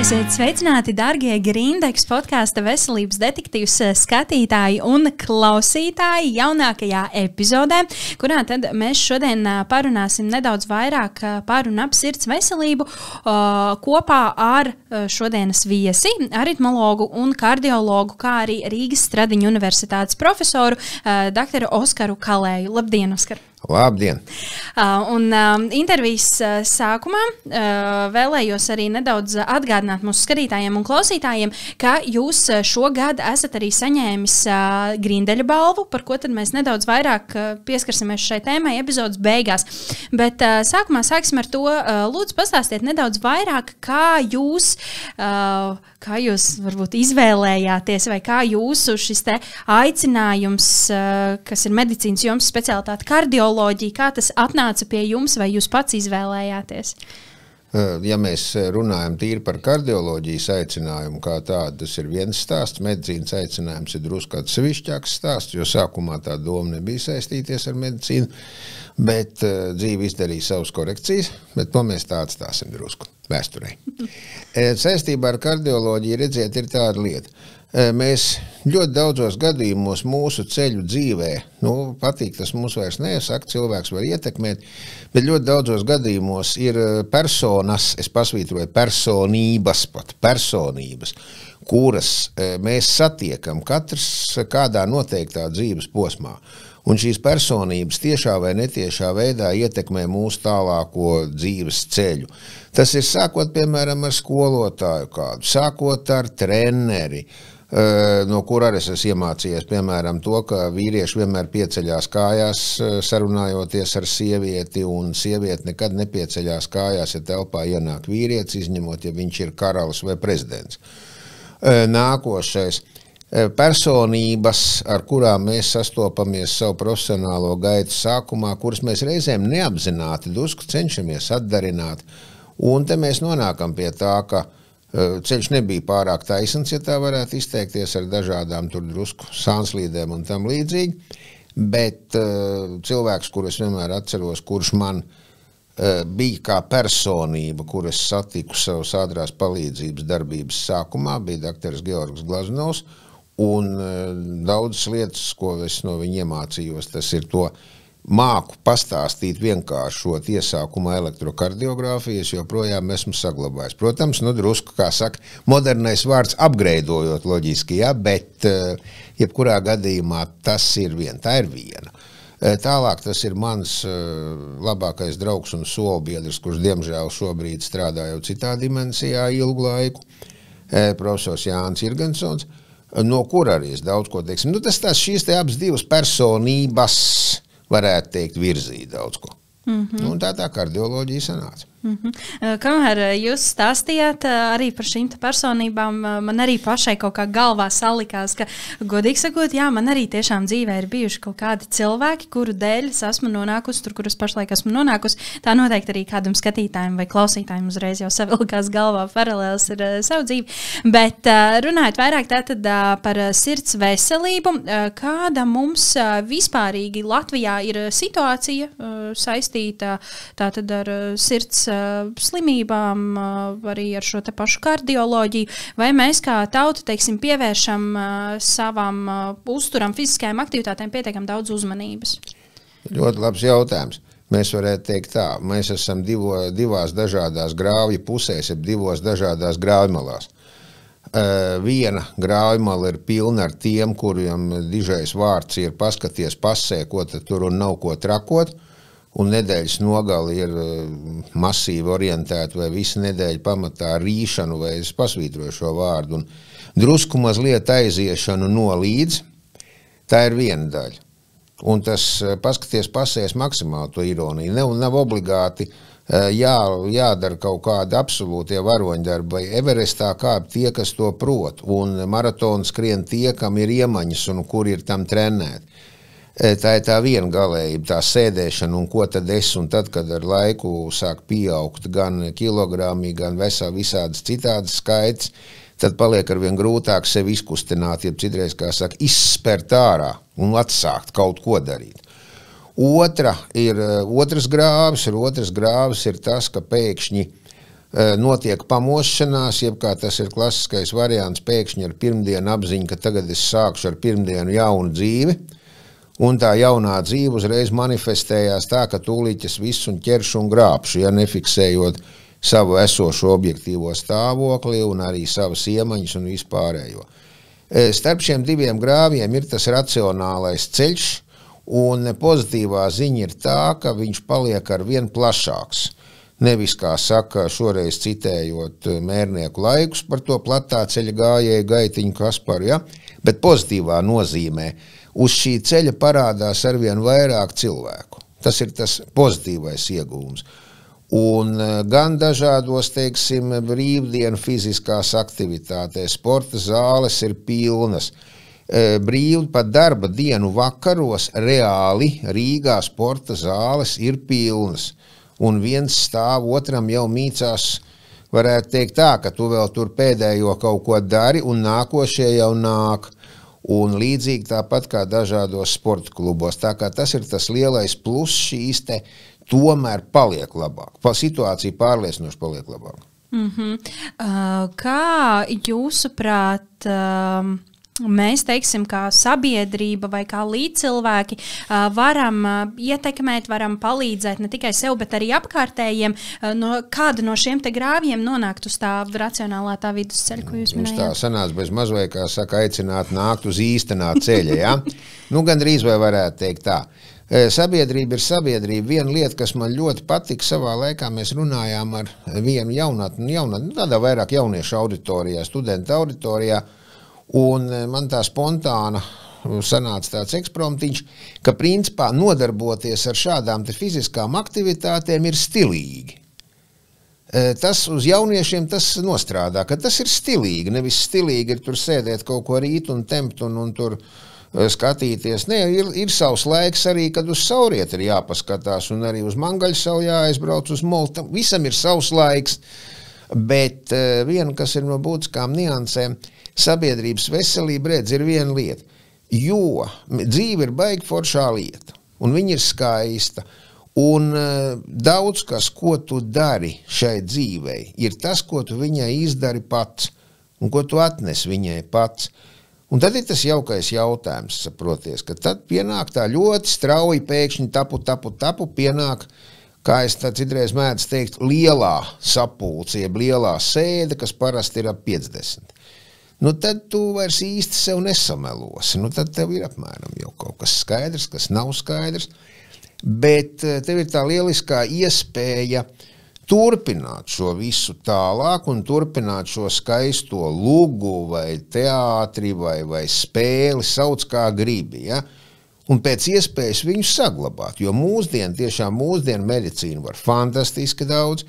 Esiet sveicināti, dārgie Grīndeks podkāsta veselības detektīvs skatītāji un klausītāji jaunākajā epizodē, kurā tad mēs šodien parunāsim nedaudz vairāk par un ap sirds veselību kopā ar šodienas viesi, aritmologu un kardiologu, kā arī Rīgas Stradiņu universitātes profesoru doktoru Oskaru Kalēju. Labdien, Oskar! Labdien! Intervijas sākumā vēlējos arī nedaudz atgādināt mūsu skatītājiem un klausītājiem, ka jūs šogad esat arī saņēmis Grindeļa balvu, par ko tad mēs nedaudz vairāk pieskarsimies šai tēmai epizodes beigās. Bet sākumā sāksim ar to, lūdzu pastāstiet nedaudz vairāk, kā jūs varbūt izvēlējāties vai kā jūsu šis te aicinājums, kas ir medicīnas jomas specialitāte kardioloģija, kā tas atnāca pie jums vai jūs pats izvēlējāties? Ja mēs runājam tīri par kardioloģijas aicinājumu kā tādu, tas ir viens stāsts, medicīnas aicinājums ir drusku atsevišķāks stāsts, jo sākumā tā doma nebija saistīties ar medicīnu, bet dzīve izdarīja savas korekcijas, bet to mēs tā atstāsim drusku vēsturei. Saistībā ar kardioloģiju, redziet, ir tāda lieta. Mēs ļoti daudzos gadījumos mūsu ceļu dzīvē, patīk tas mums vairs nesaka, cilvēks var ietekmēt, bet ļoti daudzos gadījumos ir personas, es pasvītroju personības, kuras mēs satiekam katrs kādā noteiktā dzīves posmā. Un šīs personības tiešā vai netiešā veidā ietekmē mūsu tālāko dzīves ceļu. Tas ir sākot, piemēram, ar skolotāju kādu, sākot ar treneri, no kur arī es iemācījies, piemēram, to, ka vīrieši vienmēr pieceļās kājās, sarunājoties ar sievieti, un sievieti nekad nepieceļās kājās, ja telpā ienāk vīrietis, izņemot, ja viņš ir karalis vai prezidents. Nākošais. Personības, ar kurām mēs sastopamies savu profesionālo gaitu sākumā, kuras mēs reizēm neapzināti drusku cenšamies atdarināt, un te mēs nonākam pie tā, ka ceļš nebija pārāk taisns, ja tā varētu izteikties ar dažādām tur drusku sānslīdēm un tam līdzīgi, bet cilvēks, kurus vienmēr atceros, kurš man bija kā personība, kur es satiku savas ātrās palīdzības darbības sākumā, bija doktors Georgs Glaznovs, un daudzas lietas, ko es no viņa iemācījos, tas ir to māku pastāstīt vienkāršot iesākumā elektrokardiogrāfijas, joprojām esmu saglabājis. Protams, drusku, kā saka, modernais vārds apgreidojot loģiski, ja, bet jebkurā gadījumā tas ir tā ir viena. Tālāk tas ir mans labākais draugs un solbiedrs, kurš diemžēl šobrīd strādā jau citā dimensijā ilgu laiku, profesors Jānis Irgansons, no kur arī es daudz ko teiksim. Šīs te abas divas personības, varētu teikt, virzīja daudz ko. Un tā kardioloģija sanāca. Kamēr jūs stāstījāt arī par šīm personībām, man arī pašai kaut kā galvā salikās, ka, godīgi sakot, jā, man arī tiešām dzīvē ir bijuši kaut kādi cilvēki, kuru dēļ es esmu nonākusi tur, kurus pašlaik esmu nonākusi. Tā noteikti arī kādam skatītājiem vai klausītājiem uzreiz jau savilkās galvā paralēls ar savu dzīvi. Bet runājot vairāk tātad par sirds veselību, kāda mums vispārīgi Latvijā ir situācija saistīta tātad ar sirds slimībām, arī ar šo te pašu kardioloģiju, vai mēs kā tauta, teiksim, pievēršam savam uzturam, fiziskajām aktivitātēm pietiekam daudz uzmanības? Ļoti labs jautājums. Mēs varētu teikt tā, mēs esam divās dažādās grāvju pusēs, divos dažādās grāvjumalās. Viena grāvjumala ir pilna ar tiem, kuriem dižais vārds ir paskaties pasē, ko tad tur un nav ko trakot, un nedēļas nogali ir masīvi orientēti vai visu nedēļu pamatā rīšanu, vai es pasvītroju šo vārdu, un drusku mazliet aiziešanu no līdz, tā ir viena daļa. Un tas paskaties pasēs maksimāli to ironiju. Nav obligāti jādara kaut kādi absolūtie varoņdarbi, vai Everestā kāp tie, kas to prot, un maratonu skrien tie, kam ir iemaņas un kur ir tam trenēti. Tā ir tā viena galējība, tā sēdēšana un ko tad es, un tad, kad ar laiku sāk pieaugt gan kilogrami, gan visādas citādas skaits, tad paliek arvien grūtāk sevi izkustināt, ja citreiz, kā saka, izspērt ārā un atsākt kaut ko darīt. Otrs grāvis ir tas, ka pēkšņi notiek pamošanās, jeb kā tas ir klasiskais variants, pēkšņi ar pirmdienu apziņa, ka tagad es sākšu ar pirmdienu jaunu dzīvi, un tā jaunā dzīve uzreiz manifestējās tā, ka tūlīt es visu un ķeršu un grābšu, ja nefiksējot savu esošo objektīvo stāvokli un arī savas iemaņas un vispārējo. Starp šiem diviem grāviem ir tas racionālais ceļš, un pozitīvā ziņa ir tā, ka viņš paliek ar vien plašāks. Nevis, kā saka, šoreiz citējot Mērnieku laikus par to platā ceļa gājēju Gaitiņu Kasparu, ja? Bet pozitīvā nozīmē uz šī ceļa parādās arvien vairāk cilvēku. Tas ir tas pozitīvais iegūms. Un gan dažādos, teiksim, brīvdienu fiziskās aktivitātēs, sporta zāles ir pilnas. Brīvi pat darba dienu vakaros reāli Rīgā sporta zāles ir pilnas. Un viens stāv, otram jau mīcās, varētu teikt tā, ka tu vēl tur pēdējo kaut ko dari, un nākošie jau nāk. Un līdzīgi tāpat kā dažādos sporta klubos. Tā kā tas ir tas lielais plus, šīs te tomēr paliek labāk. Situācija pārliecinoši paliek labāk. Kā jūsuprāt, mēs, teiksim, kā sabiedrība vai kā līdzcilvēki varam ietekmēt, varam palīdzēt ne tikai sev, bet arī apkārtējiem, kādu no šiem te grāvjiem nonākt uz tā racionālā tā vidusceļa, ko jūs minējāt? Mums tā sanāca bez mazvai, kā saka, aicināt nākt uz īstenā ceļa, ja? Gandrīz vai varētu teikt tā. Sabiedrība ir sabiedrība. Viena lieta, kas man ļoti patika savā laikā, mēs runājām ar vienu jaunatni, tādā vairāk jauniešu auditorijā, studentu auditorijā, un man tā spontāna sanāca tāds ekspromtiņš, ka principā nodarboties ar šādām te fiziskām aktivitātēm ir stilīgi. Tas uz jauniešiem tas nostrādā, ka tas ir stilīgi, nevis stilīgi ir tur sēdēt kaut ko rīt un tempt un tur skatīties. Nē, ir savs laiks arī, kad uz saurieti ir jāpaskatās un arī uz Mangaļsalu jāaizbrauc uz Moltu. Visam ir savs laiks, bet viena, kas ir no būtiskām niansēm, sabiedrības veselība, redz, ir viena lieta, jo dzīve ir baigi foršā lieta, un viņa ir skaista, un daudz kas, ko tu dari šai dzīvei, ir tas, ko tu viņai izdari pats, un ko tu atnes viņai pats. Un tad ir tas jaukais jautājums, saproties, ka tad pienāk tā ļoti strauji pēkšņi tapu, pienāk, kā es tā citreiz mēdz teikt, lielā sapulce, jeb lielā sēde, kas parasti ir ap 50. Tad tu vairs īsti sev nesamelosi. Tad tev ir apmēram jau kaut kas skaidrs, kas nav skaidrs, bet tev ir tā lieliskā iespēja turpināt šo visu tālāk un turpināt šo skaisto lugu vai teātri vai spēli, sauc kā gribi, ja? Un pēc iespējas viņu saglabāt, jo tiešām mūsdienu medicīna var fantastiski daudz,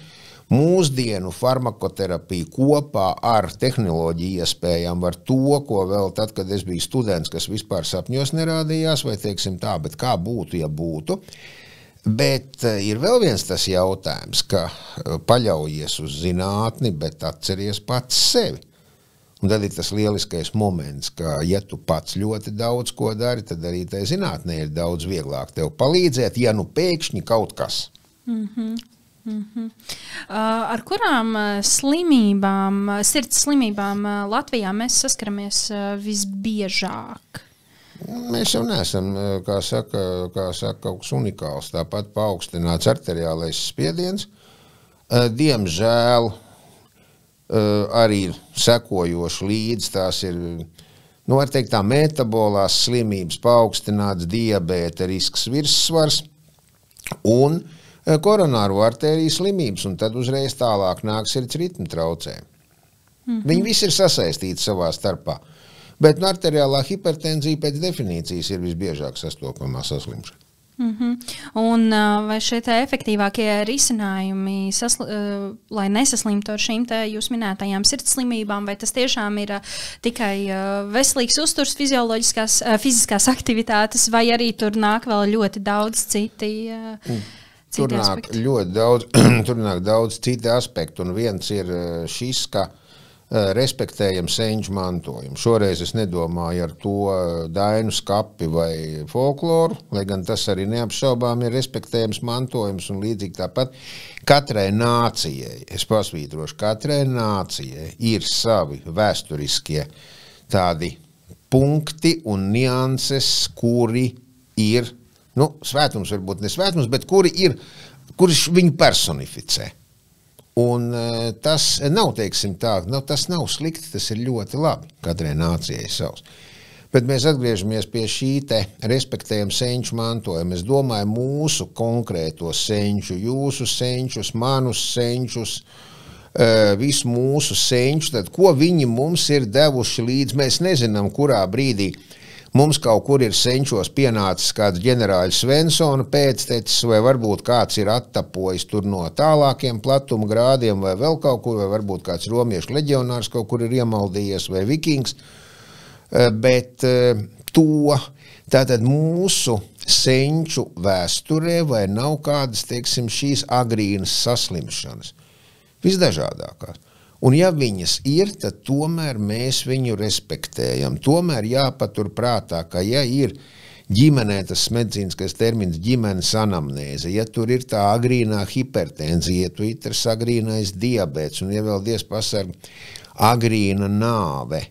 mūsdienu farmakoterapija kopā ar tehnoloģiju iespējām var to, ko vēl tad, kad es biju students, kas vispār sapņos nerādījās, vai teiksim tā, bet kā būtu, ja būtu. Bet ir vēl viens tas jautājums, ka paļaujies uz zinātni, bet atceries pats sevi. Un tad ir tas lieliskais moments, ka ja tu pats ļoti daudz ko dari, tad arī tai zinātnē ir daudz vieglāk tev palīdzēt, ja pēkšņi kaut kas. Ar kurām slimībām, sirds slimībām Latvijā mēs saskaramies visbiežāk? Mēs jau neesam, kā saka, kaut kas unikāls, tāpat paaugstināts arteriālais spiediens. Diemžēl arī sekojoši līdz tās ir, var teikt tā, metabolās slimības, paaugstināts diabēta risks, virssvars un koronāro artēriju slimības, un tad uzreiz tālāk nāk sirds ritma traucējumi. Viņi visi ir sasaistīti savā starpā, bet arteriālā hipertenzija pēc definīcijas ir visbiežāk sastopamā saslimšana. Un vai šie te efektīvākie risinājumi, lai nesaslimtu ar šīm te jūs minētajām sirds slimībām, vai tas tiešām ir tikai veselīgs uzturs, fiziskās aktivitātes, vai arī tur nāk vēl ļoti daudz citi Tur nāk ļoti daudz, tur nāk daudz citi aspekti, un viens ir šis, ka respektējam senču mantojumu. Šoreiz es nedomāju ar to dainu skapi vai folkloru, lai gan tas arī neapšaubām ir respektējams mantojums un līdzīgi tāpat. Katrai nācijai, es pasvītrošu, katrai nācijai ir savi vēsturiskie tādi punkti un nianses, kuri ir, svētums varbūt ne svētums, bet kurš viņu personificē. Un tas nav, teiksim tā, tas nav slikti, tas ir ļoti labi, katrai nācijai savs. Bet mēs atgriežamies pie šī te respektējam senču mantojumu. Es domāju mūsu konkrētos senču, jūsu senčus, manus senčus, visu mūsu senču, tad ko viņi mums ir devuši līdz, mēs nezinām, kurā brīdī mums kaut kur ir senčos pienācis kāds ģenerāļa Svensona pēctecis, vai varbūt kāds ir attapojis tur no tālākiem platuma grādiem, vai vēl kaut kur, vai varbūt kāds romiešu leģionārs kaut kur ir iemaldījies, vai vikings. Bet tātad mūsu senču vēsturē vai nav kādas, teiksim, šīs agrīnas saslimšanas. Visdažādākās. Un ja viņas ir, tad tomēr mēs viņu respektējam. Tomēr jāpatur prātā, ka ja ir ģimenē tas medicīniskais termins ģimenes anamnēze, ja tur ir tā agrīnā hipertenzija, ja tu ir tas agrīnais diabets un ja vēl Dievs pasarg agrīna nāve,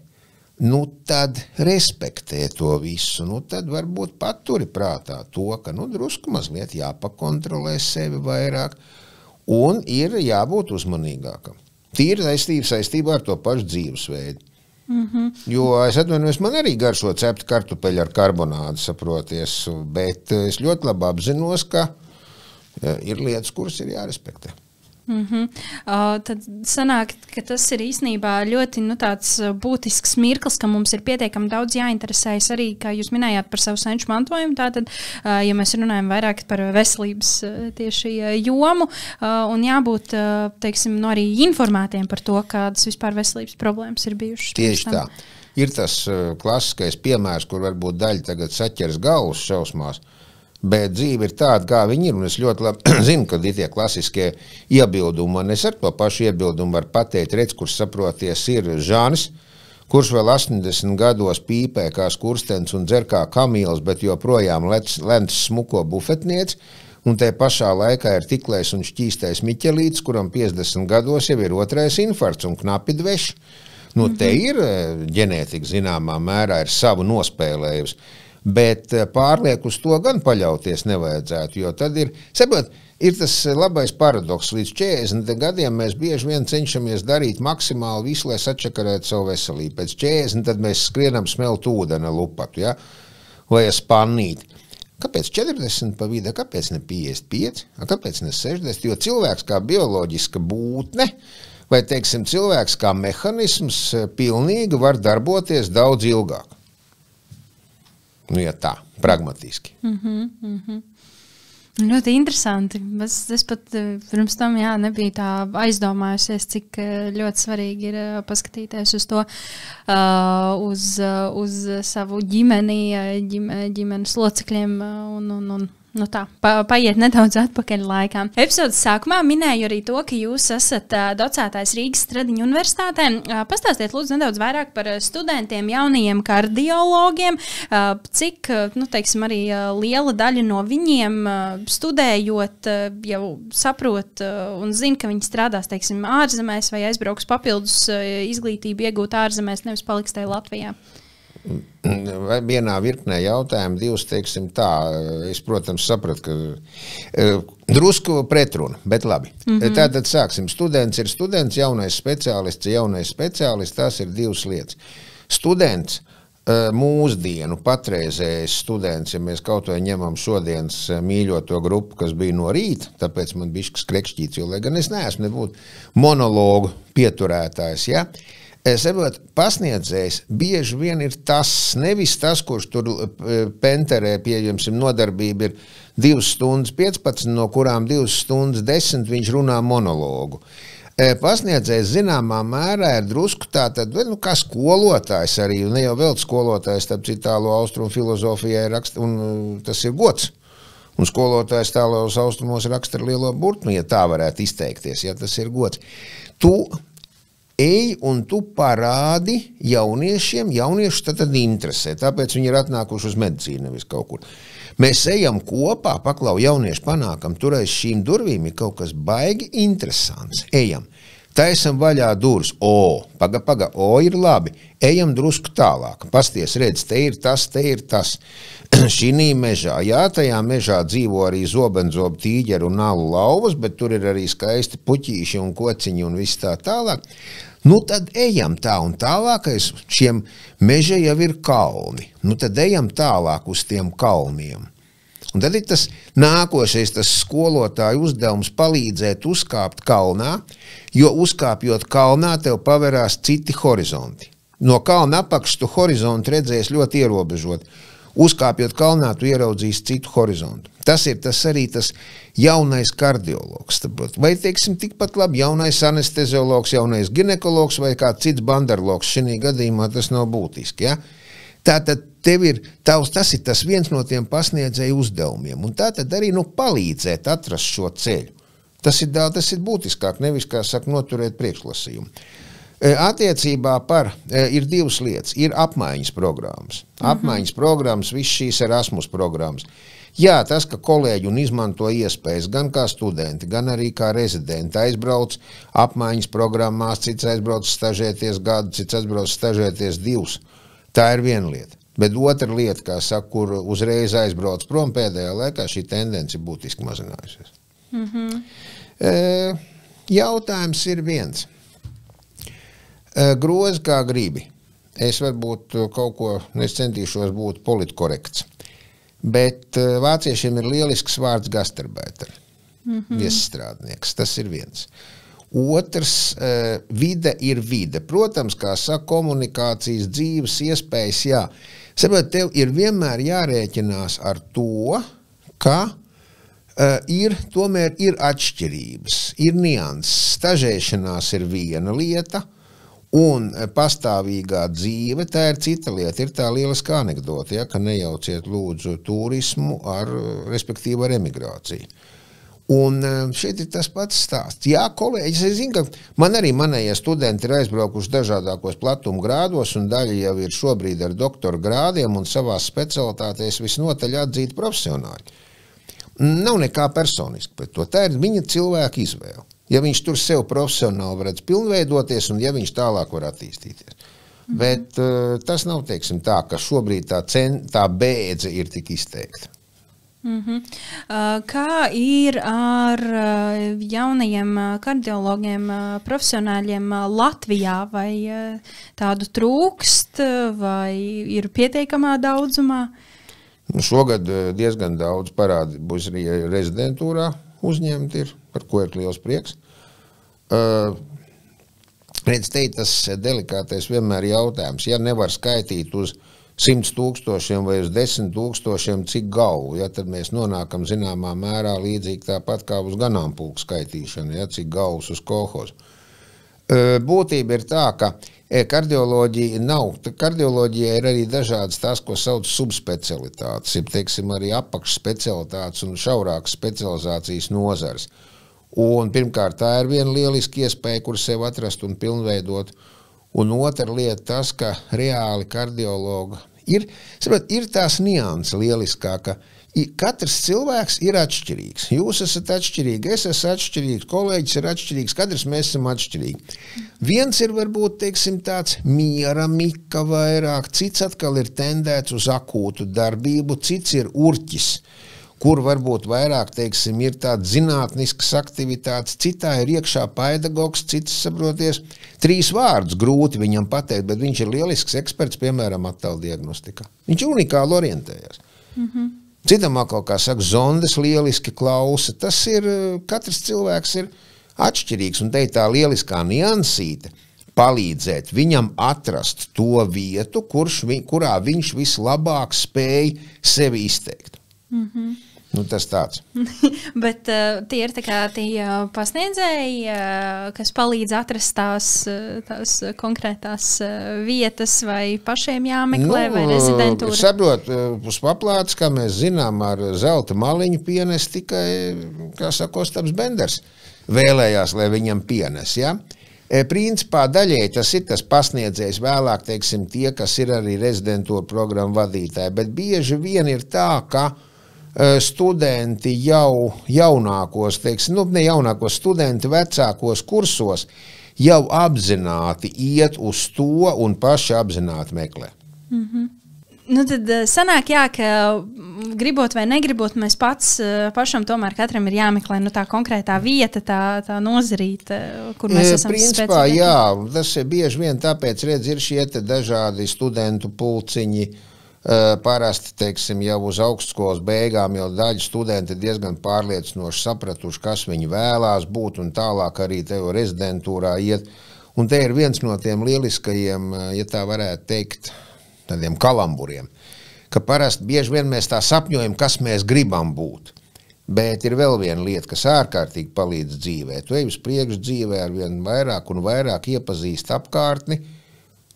tad respektē to visu, tad varbūt paturi prātā to, ka drusku mazliet jāpakontrolē sevi vairāk un ir jābūt uzmanīgākam. Tīri saistībā ar to pašu dzīvesveidu. Jo es atvainojos, man arī garšo cepti kartupeļu ar karbonādu, saproties, bet es ļoti labi apzinos, ka ir lietas, kuras ir jārespektē. Tad sanāk, ka tas ir īstenībā ļoti tāds būtisks mirklis, ka mums ir pietiekami daudz jāinteresējas arī, kā jūs minējāt par savu senču mantojumu, tātad, ja mēs runājam vairāk par veselības tieši jomu, un jābūt, teiksim, arī informētiem par to, kādas vispār veselības problēmas ir bijušas. Tieši tā. Ir tas klasiskais piemērs, kur varbūt daļa tagad saķers galvas šausmās, bet dzīve ir tāda, kā viņi ir, un es ļoti labi zinu, kad ir tie klasiskie iebildumi, un es ar to pašu iebildumu varu pateikt, redz, kurš saproties ir Žanis, kurš vēl 80 gados pīpē kā skurstens un dzer kā kamīls, bet joprojām lents smuko bufetniec, un te pašā laikā ir tiklējs un šķīstais Miķelīts, kuram 50 gados jau ir otrais infarkts un knapi dveš. Te ir ģenētika zināmā mērā ir savu nospēlējusi. Bet pārliek uz to gan paļauties nevajadzētu, jo tad ir tas labais paradoks. Līdz 40 gadiem mēs bieži vien cenšamies darīt maksimāli visu, lai sačakarētu savu veselību. Pēc 40 tad mēs skrienam smelt ūdeni lupatu, ja? Vai spannīti. Kāpēc 40 pa vidu, kāpēc ne 55, kāpēc ne 60? Jo cilvēks kā bioloģiska būtne, vai teiksim cilvēks kā mehanisms pilnīgi var darboties daudz ilgāk. Ja tā, pragmatiski. Ļoti interesanti. Es pat pirms tam nebija tā aizdomājusies, cik ļoti svarīgi ir paskatīties uz to, uz savu ģimeni, ģimenes locekļiem un tā, paiet nedaudz atpakaļ laikā. Epizodes sākumā minēju arī to, ka jūs esat docētājs Rīgas Stradiņu universitātē. Pastāstiet lūdzu nedaudz vairāk par studentiem, jaunajiem kardiologiem, cik, teiksim, arī liela daļa no viņiem studējot jau saprot un zina, ka viņi strādās, teiksim, ārzemēs vai aizbrauks papildus izglītību iegūt ārzemēs, nevis paliks tajā Latvijā. Vienā virknē jautājumu divas, teiksim tā, es, protams, sapratu, ka drusku pretruna, bet labi. Tātad sāksim. Students ir students, jaunais speciālists, tās ir divas lietas. Students, mūsdienu patreizējais students, ja mēs kaut vai ņemam šodienas mīļoto grupu, kas bija no rīta, tāpēc man bišķi skrekšķīts, jo, lai gan es neesmu nebūt monologu pieturētājs, ja? Saprot, pasniedzējs bieži vien ir tas, nevis tas, kurš tur penterē, pieņemsim, nodarbība ir 2 stundas 15, no kurām 2 stundas 10 viņš runā monologu. Pasniedzējs zināmā mērā ir drusku tātad, kā skolotājs arī, un ne jau vēl skolotājs, tāpēc itālo austrumu filozofijai raksta, un tas ir gods. Un skolotājs tālos austrumos raksta ar lielo burtu, ja tā varētu izteikties, ja tas ir gods. Tu ej un tu parādi jaunieši tad interesē, tāpēc viņi ir atnākuši uz medicīnu, nevis kaut kur. Mēs ejam kopā, paklau jaunieši panākam, tur aiz šīm durvīm ir kaut kas baigi interesants. Ejam, taisam vaļā durvis, paga, ir labi, ejam drusku tālāk, pasties, redz, te ir tas. Šinī mežā, tajā mežā dzīvo arī zobenzobu tīģeri un alu lauvas, bet tur ir arī skaisti puķīši un kociņi un viss tā tālāk. Nu tad ejam tā un tālākais, šiem meža jau ir kalni. Nu tad ejam tālāk uz tiem kalniem. Un tad ir tas nākošais, tas skolotāju uzdevums palīdzēt uzkāpt kalnā, jo uzkāpjot kalnā tev paverās citi horizonti. No kalna apakšas tu horizontu redzēs ļoti ierobežot. Uzkāpjot kalnā, tu ieraudzīsi citu horizontu. Tas ir arī tas jaunais kardiologs. Vai, teiksim, tikpat labi jaunais anesteziologs, jaunais ginekologs vai kāds cits bandarlogs. Šī gadījumā tas nav būtiski. Ja? Tātad tas ir tas viens no tiem pasniedzēju uzdevumiem. Un tātad arī palīdzēt atrast šo ceļu. Tas ir būtiskāk, nevis, kā saka, noturēt priekšlasījumu. Attiecībā ir divas lietas. Ir apmaiņas programmas. Apmaiņas programmas, viss šīs Erasmus programmas. Jā, tas, ka kolēģi un izmanto iespējas gan kā studenti, gan arī kā rezidenti aizbrauc apmaiņas programmās, cits aizbrauc stažēties gadu, cits aizbrauc stažēties 2. Tā ir viena lieta. Bet otra lieta, kā saka, kur uzreiz aizbrauc prom pēdējā laikā, šī tendence būtiski mazinājusies. Jautājums ir viens. Grozi kā gribi. Es varbūt es centīšos būt politkorekts. Bet vāciešiem ir lielisks vārds Gastarbeiter. Viesstrādnieks. Tas ir viens. Otrs, vide ir vide. Protams, kā saka, komunikācijas, dzīves iespējas, jā. Saprot, tev ir vienmēr jārēķinās ar to, ka tomēr ir atšķirības, ir nianses. Stažēšanās ir viena lieta, un pastāvīgā dzīve, tā ir cita lieta, ir tā lieliskā anekdote, ja, ka nejauciet lūdzu turismu respektīvi ar emigrāciju. Un šeit ir tas pats stāsts. Jā, kolēģis, es zinu, ka man arī manējie studenti ir aizbraukuši dažādākos platuma grādos, un daļa jau ir šobrīd ar doktora grādiem un savās specialitātēs visnotaļ atzīti profesionāļi. Nav nekā personiski pret to. Tā ir viņa cilvēka izvēle. Ja viņš tur sev profesionāli varētu pilnveidoties un ja viņš tālāk var attīstīties. Bet tas nav, teiksim, tā, ka šobrīd tā bēdze ir tik izteikta. Kā ir ar jaunajiem kardiologiem, profesionāļiem Latvijā? Vai tādu trūkst vai ir pietiekamā daudzumā? Šogad diezgan daudz parādi būs arī rezidentūrā uzņemti ir, par ko ir liels prieks. Redz, te tas delikātais vienmēr jautājums. Ja nevar skaitīt uz 100 000 vai uz 10 000, cik galvu, ja, tad mēs nonākam zināmā mērā līdzīgi tāpat kā uz ganāmpulku skaitīšanu, ja, cik galvus uz kolhozu. Būtība ir tā, ka kardioloģija nav. Kardioloģija ir arī dažādas tās, ko sauc subspecialitātes, ir, teiksim, arī apakšspecialitātes un šaurākas specializācijas nozares. Un pirmkārt, tā ir viena lieliska iespēja, kur sev atrast un pilnveidot. Un otra lieta tas, ka reāli kardiologa ir tās nianses lieliskā, ka katrs cilvēks ir atšķirīgs. Jūs esat atšķirīgi, es esmu atšķirīgs, kolēģis ir atšķirīgs, katrs mēs esam atšķirīgi. Viens ir varbūt, teiksim, tāds miera mika vairāk, cits atkal ir tendēts uz akūtu darbību, cits ir urķis, kur varbūt vairāk, teiksim, ir tāds zinātniskas aktivitātes, citā ir iekšā pedagogs, cits, saproties, 3 vārdus grūti viņam pateikt, bet viņš ir lielisks eksperts, piemēram, attēlu diagnostikā. Viņš unikāli orientējas. Citam atkal, kā saka, zondes lieliski klausa. Tas ir, katrs cilvēks ir atšķirīgs, un te ir tā lieliskā niansīte palīdzēt viņam atrast to vietu, kurā viņš vislabāk spēj sevi izteikt. Nu, tas tāds. Bet tie ir tā kā tie pasniedzēji, kas palīdz atrast tās konkrētās vietas vai pašiem jāmeklē vai rezidentūra? Saprot, uz paplātes, kā mēs zinām, ar zelta maliņu pienes tikai, kā saka, Ostaps Benders vēlējās, lai viņam pienes, ja? Principā daļēji tas ir tas pasniedzējs vēlāk, teiksim, tie, kas ir arī rezidentūra programma vadītāji, bet bieži vien ir tā, ka studenti jau jaunākos, teiksim, ne jaunākos, studenti vecākos kursos jau apzināti iet uz to un paši apzināti meklē. Nu tad sanāk, jā, ka gribot vai negribot, mēs pašam tomēr katram ir jāmeklē tā konkrētā vieta, tā nozarīta, kur mēs esam principā, jā, tas ir bieži vien tāpēc, redz, ir šie te dažādi studentu pulciņi, parasti, teiksim, jau uz augstskolas beigām jau daļa studenti diezgan pārliecinoši sapratuši, kas viņi vēlās būt un tālāk arī tev rezidentūrā iet. Un te ir viens no tiem lieliskajiem, ja tā varētu teikt, tādiem kalamburiem, ka parasti bieži vien mēs tā sapņojam, kas mēs gribam būt. Bet ir vēl viena lieta, kas ārkārtīgi palīdz dzīvē. Tu ej uz priekšu dzīvē ar vien vairāk un vairāk iepazīst apkārtni,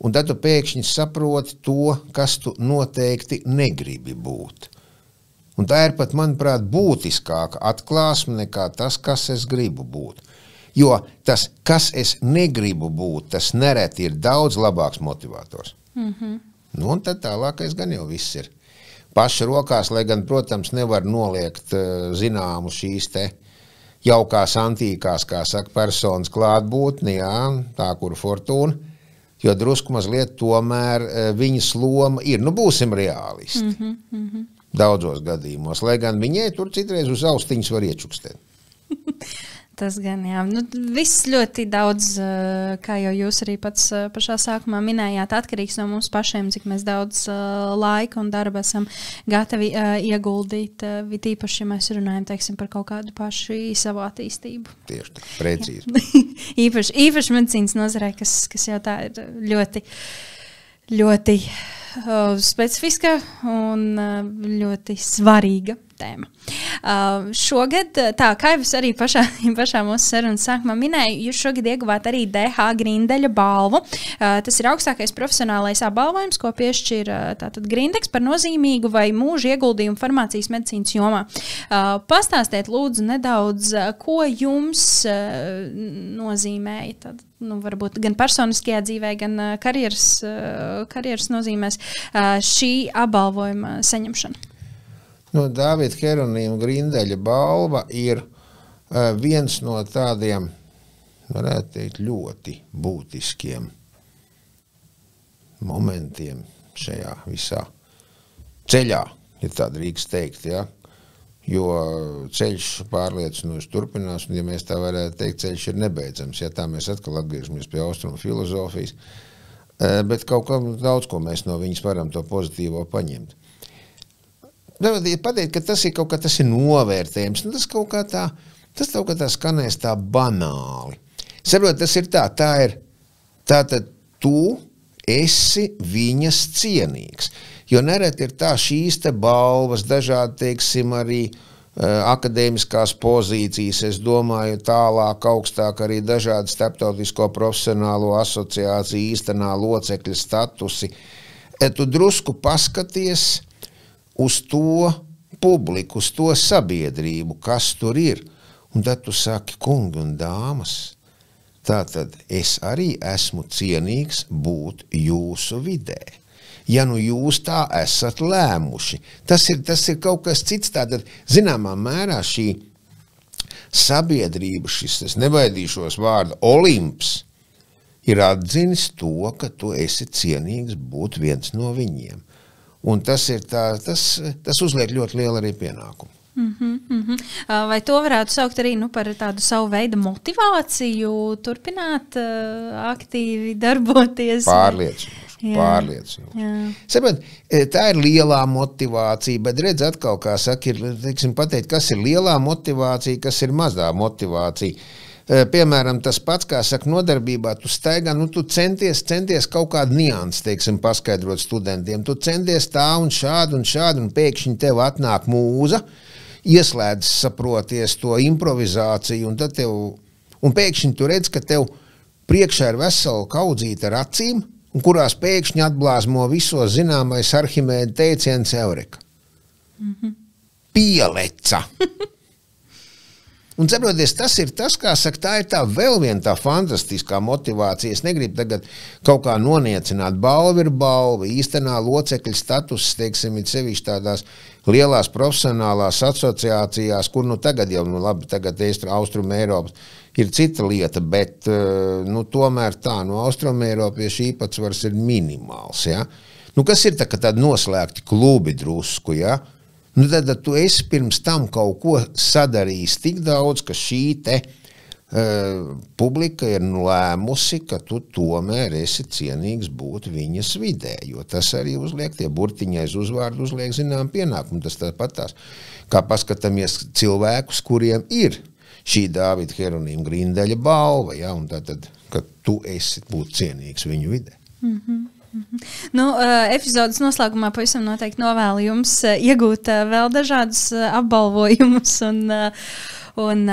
un tad tu pēkšņi saproti to, kas tu noteikti negribi būt. Un tā ir pat, manuprāt, būtiskāka atklāsme nekā tas, kas es gribu būt. Jo tas, kas es negribu būt, tas nereti ir daudz labāks motivators. Nu, un tad tālākais gan jau viss ir paša rokās, lai gan, protams, nevar noliegt zināmu šīs te jaukās antīkās, kā saka, personas klātbūtni, jā, tā, kur fortūna, jo drusku mazliet tomēr viņas loma ir, nu, būsim reālisti. Daudzos gadījumos, lai gan viņai tur citreiz uz austiņas var iečukstēt. Tas gan, jā. Nu, viss ļoti daudz, kā jau jūs arī pats pašā sākumā minējāt, atkarīgs no mums pašiem, cik mēs daudz laika un darba esam gatavi ieguldīt, vitīpaši, ja mēs runājam, teiksim, par kaut kādu pašu savu attīstību. Tieši tā, precīzi. īpaši medicīnas nozarē, kas jau tā ir ļoti, ļoti specifiska un ļoti svarīga tēma. Šogad, tā kā jau es arī pašā mūsu sarunas sākumā minēju, jūs šogad ieguvāt arī DH Grindeļa balvu. Tas ir augstākais profesionālais apbalvojums, ko piešķir tātad Grindeks par nozīmīgu vai mūža ieguldījumu farmācijas medicīnas jomā. Pastāstiet lūdzu nedaudz, ko jums nozīmēja tad, nu, varbūt gan personiskajā dzīvē, gan karjeras nozīmēs šī apbalvojuma saņemšana. No Dāvida Heronīma Grindeļa balva ir viens no tādiem, varētu teikt, ļoti būtiskiem momentiem šajā visā ceļā, ja tā drīkst teikt, ja? Jo ceļš pārliecinoši turpinās, un ja mēs tā varētu teikt, ceļš ir nebeidzams, ja tā mēs atkal atgriežamies pie austrumu filozofijas, bet kaut kā daudz, ko mēs no viņas varam to pozitīvo paņemt. Pateikt, ka tas ir kaut kā, tas ir novērtējums, nu, tas kaut kā tā skanēs tā banāli. Saprot, tas ir tā ir, tātad tu esi viņas cienīgs, jo nereti ir tā šīs te balvas, dažādi, teiksim, arī akadēmiskās pozīcijas, es domāju, tālāk augstāk arī dažādi starptautisko profesionālo asociāciju īstenā locekļa statusi. Tu drusku paskaties uz to publiku, uz to sabiedrību, kas tur ir. Un tad tu saki, kungi un dāmas, tātad es arī esmu cienīgs būt jūsu vidē. Ja nu jūs tā esat lēmuši, tas ir kaut kas cits, tātad zināmā mērā šī sabiedrība, es nebaidīšos vārdu Olimps, ir atzinis to, ka tu esi cienīgs būt viens no viņiem. Un tas ir tas uzliek ļoti lielu arī pienākumu. Vai to varētu saukt arī par tādu savu veidu motivāciju, turpināt aktīvi darboties? Pārliecinoši. Saprot, tā ir lielā motivācija, bet redz atkal, kā saka, teiksim, pateikt, kas ir lielā motivācija, kas ir mazā motivācija. Piemēram, tas pats, kā saka, nodarbībā, tu staigā, nu, tu centies kaut kādu niansu, teiksim, paskaidrot studentiem. Tu centies tā un šādi, un pēkšņi tev atnāk mūza, ieslēdz, saproties, to improvizāciju, un tad un pēkšņi tu redz, ka tev priekšā ir vesela kaudzīta ar acīm, un kurās pēkšņi atblāzmo visos zināmais Arhimēda teiciens Eureka. Pieleca! Un, saproties, tas ir tas, kā saka, tā ir tā vēl viena tā fantastiskā motivācija. Es negribu tagad kaut kā noniecināt. Balva ir balva, īstenā locekļa status, teiksim, ir sevišķi tādās lielās profesionālās asociācijās, kur tagad jau, labi, tagad Austrum Eiropas ir cita lieta, bet tomēr tā, Austrum Eiropiešu īpatsvars ir minimāls, ja? Kas ir tā, ka tādi noslēgti klubi drusku, ja? Tad tu esi pirms tam kaut ko sadarījis tik daudz, ka šī te publika ir lēmusi, ka tu tomēr esi cienīgs būt viņas vidē, jo tas arī uzliek, tie burtiņi aiz uzvārdu uzliek zinām pienākumu. Tas tāpat tās, kā paskatāmies cilvēkus, kuriem ir šī Dāvida Hieronīma Grindeļa balva, ja, un tātad, ka tu esi būt cienīgs viņu vidē. Epizodes noslēgumā pavisam noteikti novēlu jums iegūt vēl dažādus apbalvojumus un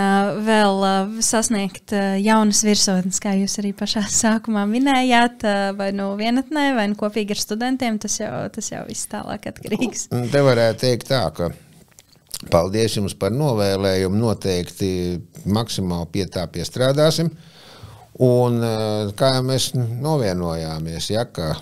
vēl sasniegt jaunas virsotnes, kā jūs arī pašā sākumā minējāt, vai vienatnē, vai kopīgi ar studentiem, tas jau viss tālāk atkarīgs. Te varētu teikt tā, ka paldies jums par novēlējumu, noteikti maksimāli pie tā piestrādāsim. Un kā mēs novienojāmies, ja, ka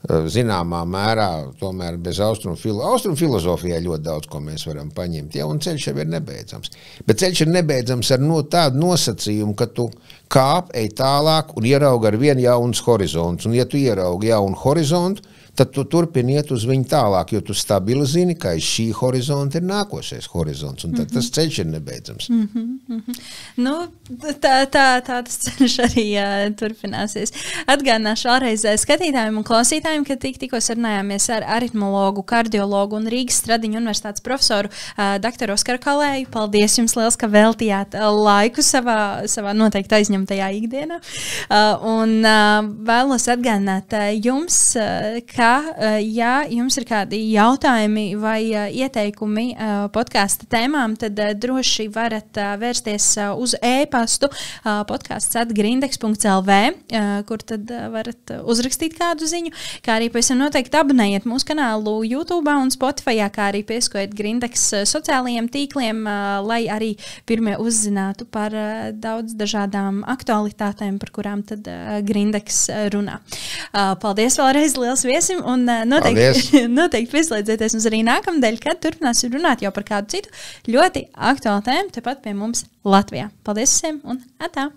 zināmā mērā tomēr bez austrumu filozofijā ļoti daudz, ko mēs varam paņemt, ja, un ceļš jau ir nebeidzams. Bet ceļš ir nebeidzams ar tādu nosacījumu, ka tu kāp, ej tālāk un ieraugi ar vien jauns horizonts. Un ja tu ieraugi jaunu horizontu, tad tu turpini iet uz viņu tālāk, jo tu stabili zini, ka aiz šī horizonta ir nākošais horizonts, un tad tas ceļš ir nebeidzams. Tas ceļš arī turpināsies. Atgādināšu vēlreiz skatītājiem un klausītājiem, ka tikko sarunājāmies ar aritmologu, kardiologu un Rīgas Stradiņu universitātes profesoru doktoru Oskaru Kalēju. Paldies jums liels, ka veltījāt laiku savā noteikti aizņemtajā ikdienā. Un vēlos atgādināt jums, ka ja jums ir kādi jautājumi vai ieteikumi podkasta tēmām, tad droši varat vērsties uz e-pastu podcasts@grindex.lv, kur tad varat uzrakstīt kādu ziņu, kā arī pēc tam noteikti abonējiet mūsu kanālu YouTube un Spotify, kā arī pieskojiet Grindex sociālajiem tīkliem, lai arī pirmie uzzinātu par daudz dažādām aktualitātēm, par kurām tad Grindex runā. Paldies vēlreiz, liels viesim! Un noteikti pieslēdzieties mums arī nākamdēļ, kad turpināsim runāt jau par kādu citu ļoti aktuālu tēmu tepat pie mums Latvijā. Paldies visiem un atā!